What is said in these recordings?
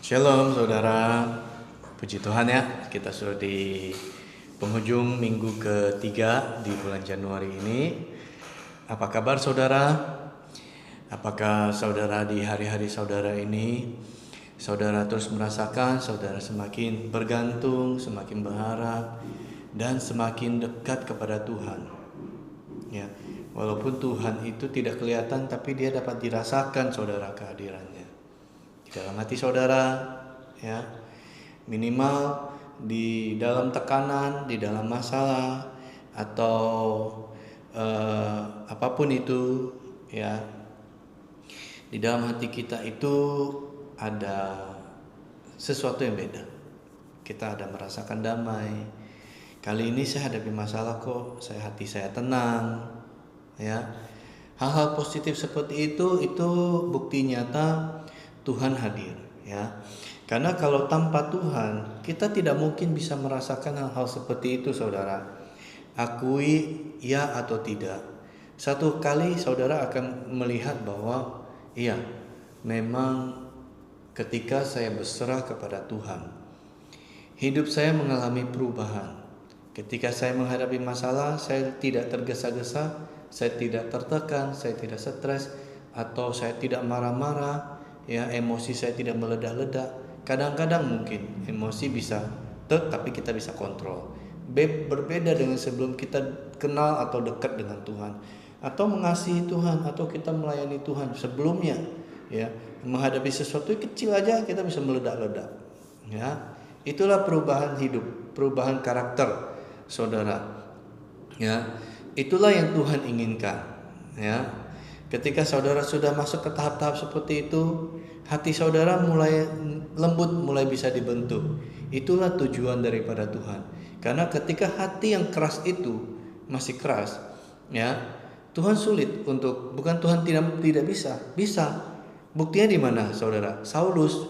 Shalom saudara, puji Tuhan ya, kita sudah di penghujung minggu ketiga di bulan Januari ini. Apa kabar saudara? Apakah saudara di hari-hari saudara ini, saudara terus merasakan saudara semakin bergantung, semakin berharap, dan semakin dekat kepada Tuhan? Ya, walaupun Tuhan itu tidak kelihatan, tapi dia dapat dirasakan saudara kehadirannya di dalam hati saudara, ya, minimal di dalam tekanan, di dalam masalah atau apapun itu, ya, di dalam hati kita itu ada sesuatu yang beda. Kita ada merasakan damai. Kali ini saya hadapi masalah kok, hati saya tenang, ya. Hal-hal positif seperti itu bukti nyata Tuhan hadir, ya. Karena kalau tanpa Tuhan, kita tidak mungkin bisa merasakan hal-hal seperti itu, saudara. Akui ya atau tidak. Satu kali saudara akan melihat bahwa iya, memang ketika saya berserah kepada Tuhan, hidup saya mengalami perubahan. Ketika saya menghadapi masalah, saya tidak tergesa-gesa, saya tidak tertekan, saya tidak stres, atau saya tidak marah-marah. Ya, emosi saya tidak meledak-ledak. Kadang-kadang mungkin emosi bisa tapi kita bisa kontrol. Berbeda dengan sebelum kita kenal atau dekat dengan Tuhan, atau mengasihi Tuhan, atau kita melayani Tuhan sebelumnya, ya, menghadapi sesuatu kecil aja kita bisa meledak-ledak. Ya, itulah perubahan hidup, perubahan karakter, saudara. Ya, itulah yang Tuhan inginkan. Ya. Ketika saudara sudah masuk ke tahap-tahap seperti itu, hati saudara mulai lembut, mulai bisa dibentuk. Itulah tujuan daripada Tuhan. Karena ketika hati yang keras itu masih keras, ya, Tuhan sulit untuk, bukan Tuhan tidak bisa. Buktinya di mana, saudara? Saulus,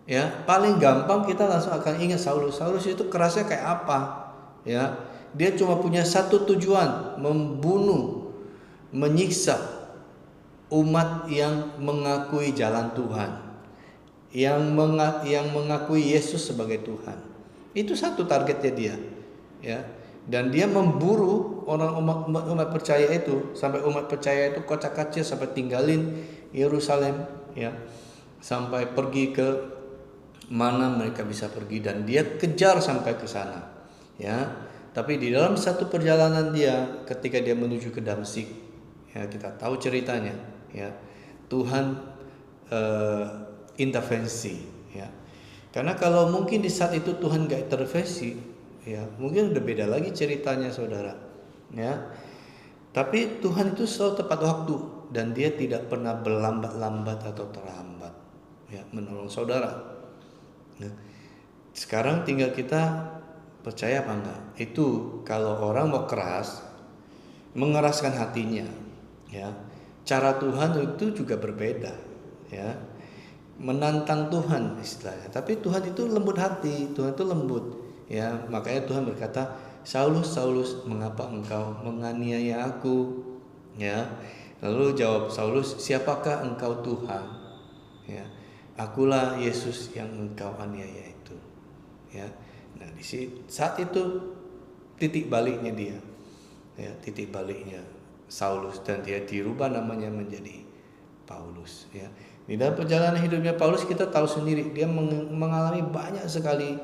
ya, paling gampang kita langsung akan ingat Saulus. Saulus itu kerasnya kayak apa? Ya, dia cuma punya satu tujuan, membunuh, menyiksa umat yang mengakui jalan Tuhan, yang mengakui Yesus sebagai Tuhan. Itu satu targetnya dia, ya. Dan dia memburu orang umat percaya itu, sampai umat percaya itu kocak-kacir, sampai tinggalin Yerusalem, ya, sampai pergi ke mana mereka bisa pergi, dan dia kejar sampai ke sana, ya. Tapi di dalam satu perjalanan dia, ketika dia menuju ke Damsyik, ya, kita tahu ceritanya, ya, Tuhan intervensi, ya. Karena kalau mungkin di saat itu Tuhan gak intervensi, ya, mungkin udah beda lagi ceritanya, saudara, ya. Tapi Tuhan itu selalu tepat waktu, dan dia tidak pernah berlambat-lambat atau terlambat, ya, menolong saudara. Nah, sekarang tinggal kita percaya apa enggak. Itu kalau orang mau keras, mengeraskan hatinya, ya, cara Tuhan itu juga berbeda, ya, menantang Tuhan istilahnya. Tapi Tuhan itu lembut hati, Tuhan itu lembut, ya. Makanya Tuhan berkata, Saulus, Saulus, mengapa engkau menganiaya aku? Ya. Lalu jawab Saulus, siapakah engkau Tuhan? Ya, akulah Yesus yang engkau aniaya itu. Ya. Nah, di saat itu titik baliknya dia, ya, titik baliknya Saulus, dan dia dirubah namanya menjadi Paulus, ya. Di dalam perjalanan hidupnya Paulus kita tahu sendiri, dia mengalami banyak sekali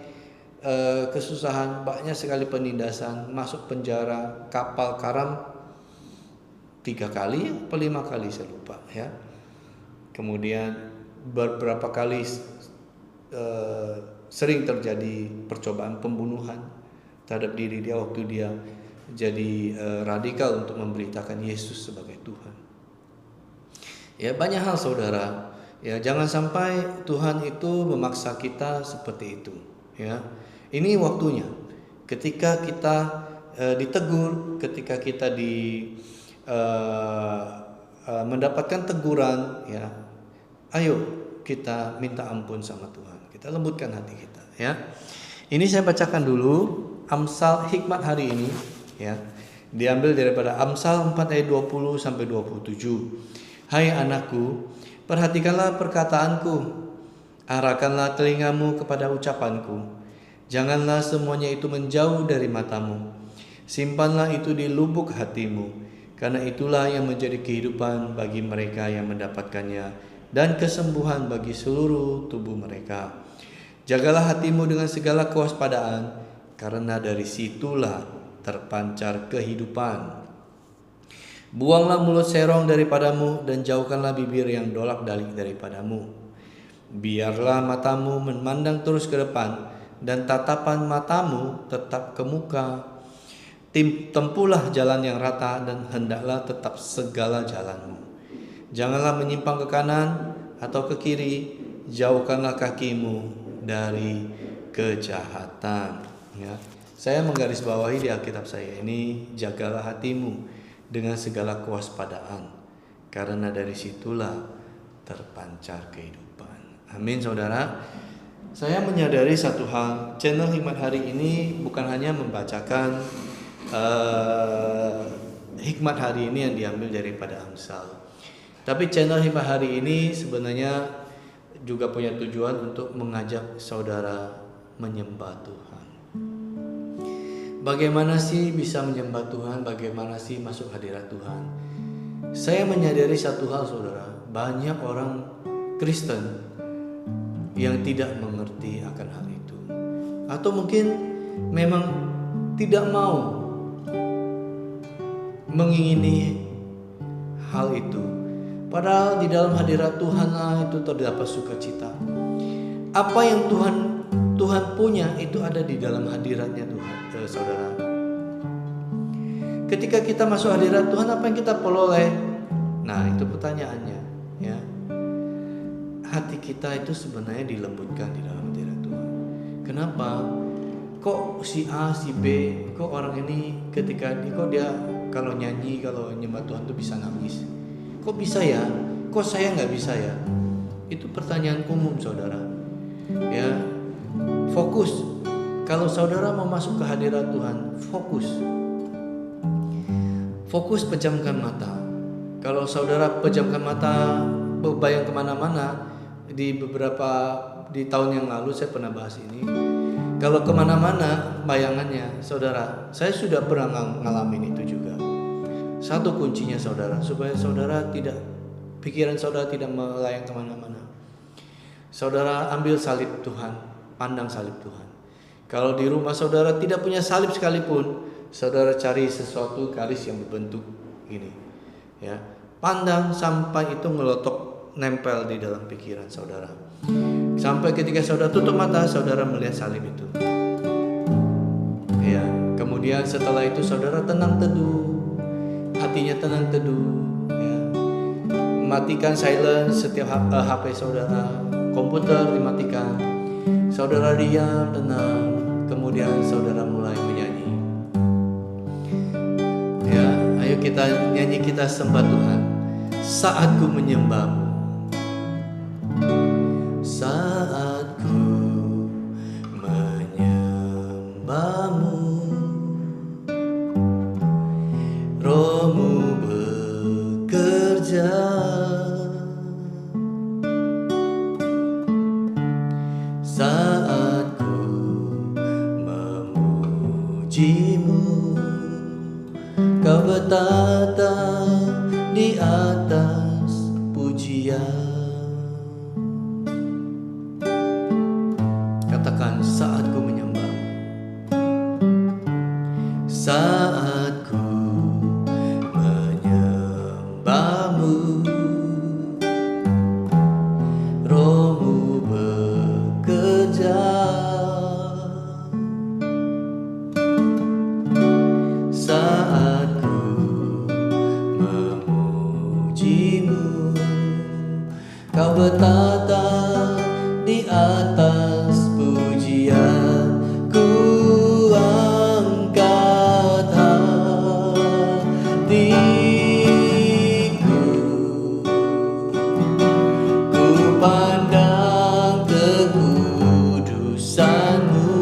kesusahan, banyak sekali penindasan, masuk penjara, kapal karam 3 kali atau 5 kali saya lupa, ya. Kemudian beberapa kali sering terjadi percobaan pembunuhan terhadap diri dia waktu dia jadi radikal untuk memberitakan Yesus sebagai Tuhan. Ya, banyak hal, saudara. Ya, jangan sampai Tuhan itu memaksa kita seperti itu, ya. Ini waktunya. Ketika kita ditegur, ketika kita mendapatkan teguran, ya, ayo kita minta ampun sama Tuhan. Kita lembutkan hati kita, ya. Ini saya bacakan dulu Amsal hikmat hari ini, ya. Diambil daripada Amsal 4 ayat 20 sampai 27. Hai anakku, perhatikanlah perkataanku, Arahkanlah telingamu kepada ucapanku. Janganlah semuanya itu menjauh dari matamu. Simpanlah itu di lubuk hatimu, karena itulah yang menjadi kehidupan bagi mereka yang mendapatkannya dan kesembuhan bagi seluruh tubuh mereka. Jagalah hatimu dengan segala kewaspadaan, karena dari situlah terpancar kehidupan. Buanglah mulut serong daripadamu dan jauhkanlah bibir yang dolak-dalik daripadamu. Biarlah matamu memandang terus ke depan dan tatapan matamu tetap ke muka. Tempuhlah jalan yang rata dan hendaklah tetap segala jalanmu. Janganlah menyimpang ke kanan atau ke kiri. Jauhkanlah kakimu dari kejahatan. Ya. Saya menggarisbawahi di Alkitab saya ini, jagalah hatimu dengan segala kewaspadaan, karena dari situlah terpancar kehidupan. Amin, saudara. Saya menyadari satu hal, channel Hikmat Hari ini bukan hanya membacakan hikmat hari ini yang diambil daripada Amsal, tapi channel Hikmat Hari ini sebenarnya juga punya tujuan untuk mengajak saudara menyembah Tuhan. Bagaimana sih bisa menyembah Tuhan? Bagaimana sih masuk hadirat Tuhan? Saya menyadari satu hal, saudara, banyak orang Kristen yang tidak mengerti akan hal itu, atau mungkin memang tidak mau mengingini hal itu. Padahal di dalam hadirat Tuhan itu terdapat sukacita. Apa yang Tuhan punya itu ada di dalam hadiratnya Tuhan, saudara. Ketika kita masuk hadirat Tuhan, apa yang kita peroleh? Nah, itu pertanyaannya, ya. Hati kita itu sebenarnya dilembutkan di dalam hadirat Tuhan. Kenapa? Kok si A, si B, kok orang ini ketika kok dia kalau nyanyi, kalau nyembah Tuhan tuh bisa nangis? Kok bisa ya? Kok saya nggak bisa ya? Itu pertanyaan umum, saudara. Ya, fokus. Kalau saudara mau masuk ke hadirat Tuhan, fokus. Fokus, pejamkan mata. Kalau saudara pejamkan mata, berbayang kemana-mana. Di tahun yang lalu saya pernah bahas ini. Kalau kemana-mana bayangannya, saudara, saya sudah pernah ngalamin itu juga. Satu kuncinya, saudara, supaya saudara pikiran saudara tidak melayang kemana-mana. Saudara ambil salib Tuhan, pandang salib Tuhan. Kalau di rumah saudara tidak punya salib sekalipun, saudara cari sesuatu garis yang berbentuk ini, ya, pandang sampai itu ngelotok, nempel di dalam pikiran saudara. Sampai ketika saudara tutup mata, saudara melihat salib itu. Ya, kemudian setelah itu saudara tenang teduh, hatinya tenang teduh. Ya. Matikan silence setiap HP saudara, komputer dimatikan. Saudara diam, tenang. Kemudian saudara mulai menyanyi. Ya, ayo kita nyanyi, kita sembah Tuhan. Saat ku menyembahmu, saat ku menyembahmu, Rohmu bekerja. Saat ku memujimu, Kau bertata di atas pujian. Katakan, saat ku menyembahmu, saat ku menyembahmu, Rohmu bekerja. Saat ku memujimu, Kau bertata di atas pujian. Ku angkat hatiku, ku pandang kekudusan-Mu.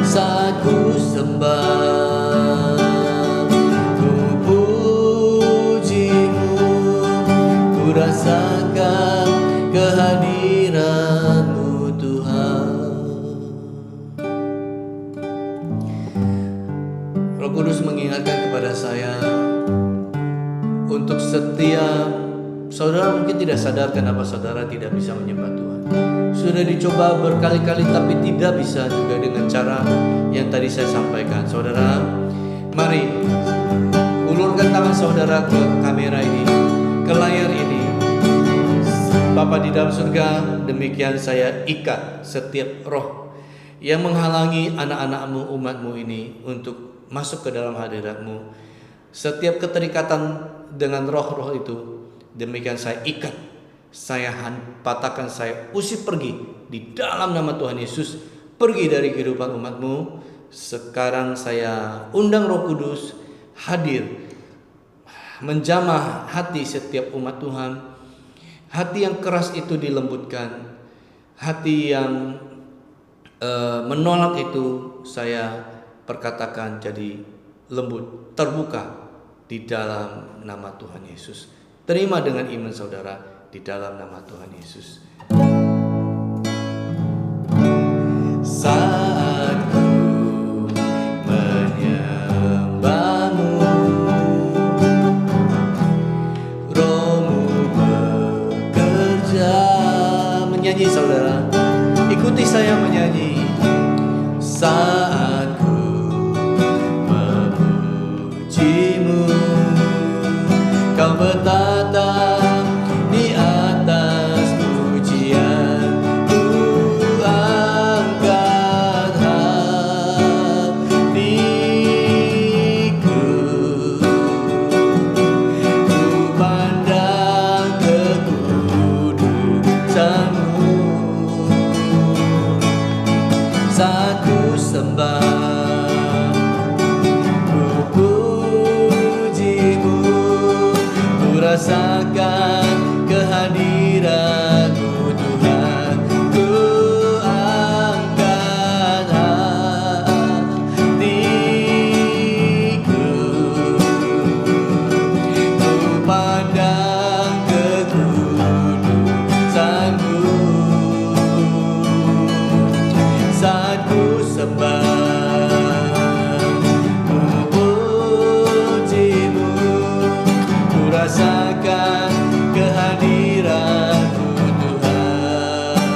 Saat ku sembah, ku pujimu, ku rasakan sadar kenapa saudara tidak bisa menyembah Tuhan. Sudah dicoba berkali-kali tapi tidak bisa juga dengan cara yang tadi saya sampaikan. Saudara, mari ulurkan tangan saudara ke kamera ini, ke layar ini. Bapa di dalam surga, demikian saya ikat setiap roh yang menghalangi anak-anakmu, umatmu ini untuk masuk ke dalam hadiratmu. Setiap keterikatan dengan roh-roh itu, demikian saya ikat, saya patahkan, saya usir pergi di dalam nama Tuhan Yesus. Pergi dari kehidupan umatmu. Sekarang saya undang Roh Kudus hadir, menjamah hati setiap umat Tuhan. Hati yang keras itu dilembutkan, hati yang menolak itu saya perkatakan jadi lembut, terbuka di dalam nama Tuhan Yesus. Terima dengan iman saudara di dalam nama Tuhan Yesus. Saat ku menyembahmu, Rohmu bekerja. Menyanyi saudara, ikuti saya menyanyi. Saat ku memujimu, Kau bertata di atas pujian. Ku angkat hatiku, ku pandang kekudusanmu. Saat ku sembah, rasakan kehadiran-Mu Tuhan. Ku angkat hatiku, ku pandang kekudusan-Mu. Saat ku sembah, ku puji-Mu, ku rasakan kehadiran-Mu Tuhan.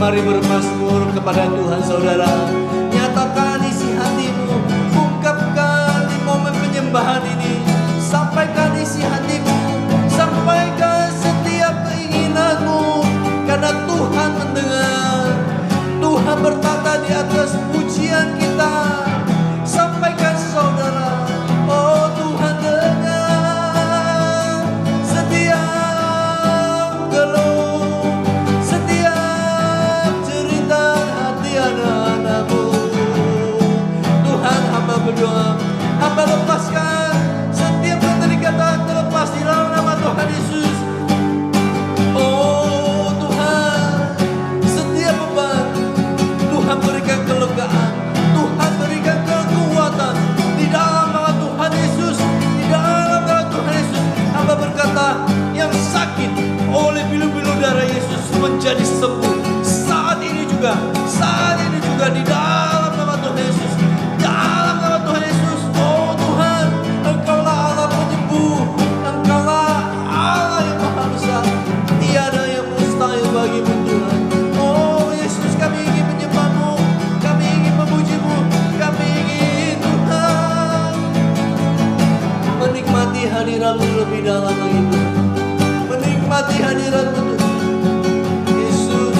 Mari bermazmur kepada Tuhan saudara. Nyatakan isi hatimu, ungkapkan di momen penyembahan ini. Sampaikan isi hatimu, sampaikan setiap keinginanmu, karena Tuhan mendengar. Tuhan bertata di atas pujian kita. Sampaikan saudara, oh Tuhan dengar setiap geluh, setiap cerita hati anak-anak-Mu. Tuhan, hamba berdoa, hamba lepaskan setiap keterikatan, terlepas di dalam nama Tuhan Yesus. Oh Tuhan, setiap beban Tuhan berikan kelegaan, Tuhan berikan kekuatan di dalam nama Tuhan Yesus, di dalam nama Tuhan Yesus. Hamba berkata, yang sakit oleh pilu-pilu darah Yesus menjadi sembuh saat ini juga di dalam nama Tuhan Yesus, dalam nama Tuhan Yesus. Oh Tuhan, Engkaulah Allah penyembuh, Engkaulah Allah yang maha besar, tiada yang mustahil bagi-Mu Tuhan. Oh Yesus, kami ingin menyembah-Mu, kami ingin memuji-Mu, kami ingin Tuhan menikmati hadirat-Mu lebih dalam lagi Tuhan. Menikmati hadirat-Mu Tuhan Yesus.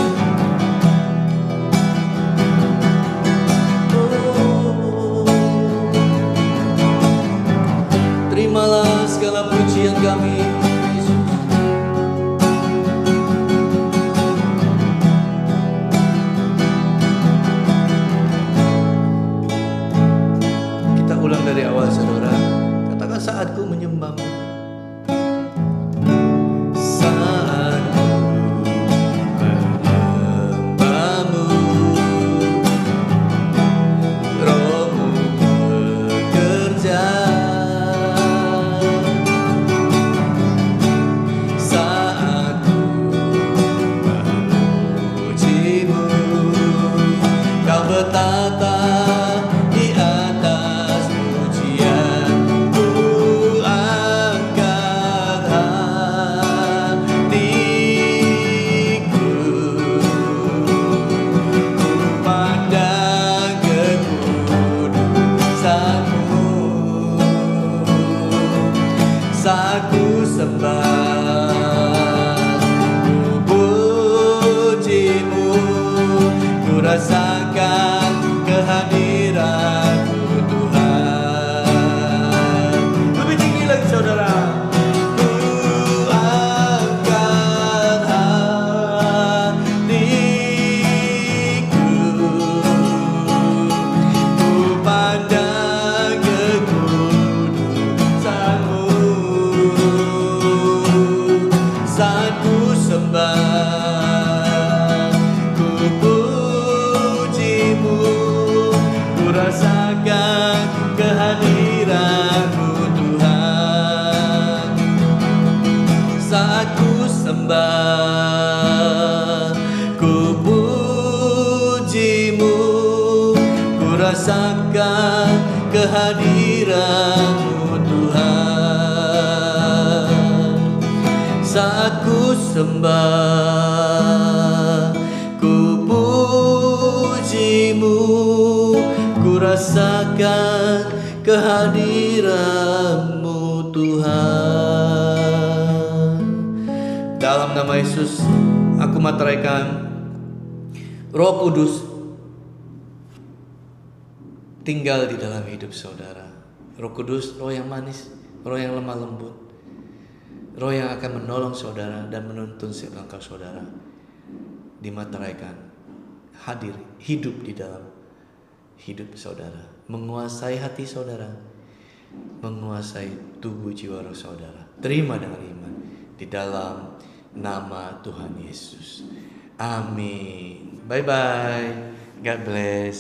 sembah, ku pujimu, ku rasakan kehadiran-Mu Tuhan. Saat ku sembah, ku pujimu, ku rasakan kehadiran-Mu Tuhan. Dalam nama Yesus, aku materaikan Roh Kudus tinggal di dalam hidup saudara. Roh Kudus, roh yang manis, roh yang lemah lembut, roh yang akan menolong saudara dan menuntun langkah saudara. Dimateraikan, hadir, hidup di dalam hidup saudara, menguasai hati saudara, menguasai tubuh jiwa roh saudara. Terima dengan iman di dalam nama Tuhan Yesus. Amin. Bye bye. God bless.